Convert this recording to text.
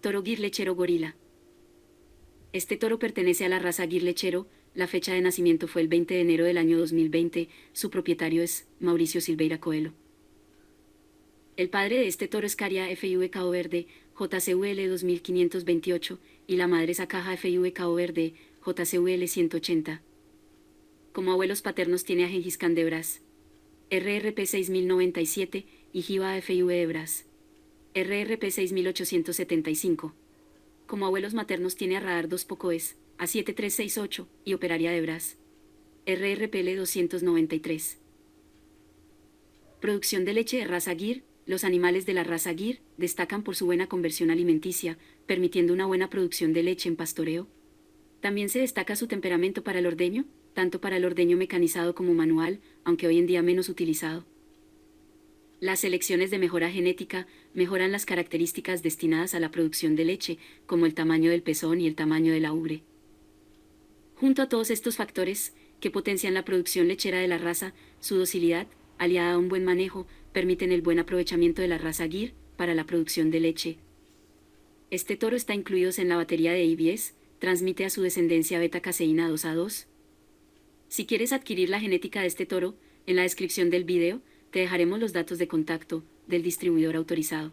Toro Gir Lechero Gorila. Este toro pertenece a la raza Gir Lechero, la fecha de nacimiento fue el 20 de enero del año 2020, su propietario es Mauricio Silveira Coelho. El padre de este toro es Caria FIV Cabo Verde, JCVL 2528, y la madre es Acaja FIV Cabo Verde, JCVL 180. Como abuelos paternos tiene a Gengis Khan de Bras, RRP 6097, y Jiva FIV de Bras, RRP 6875. Como abuelos maternos tiene a Radar 2 Pocoes, A7368, y Operaria de Bras, RRPL 293. Producción de leche de raza Gir. Los animales de la raza Gir destacan por su buena conversión alimenticia, permitiendo una buena producción de leche en pastoreo. También se destaca su temperamento para el ordeño, tanto para el ordeño mecanizado como manual, aunque hoy en día menos utilizado. Las selecciones de mejora genética mejoran las características destinadas a la producción de leche, como el tamaño del pezón y el tamaño de la ubre. Junto a todos estos factores, que potencian la producción lechera de la raza, su docilidad, aliada a un buen manejo, permiten el buen aprovechamiento de la raza Gir para la producción de leche. Este toro está incluido en la batería de IBS, transmite a su descendencia beta-caseína 2A2. Si quieres adquirir la genética de este toro, en la descripción del video, te dejaremos los datos de contacto del distribuidor autorizado.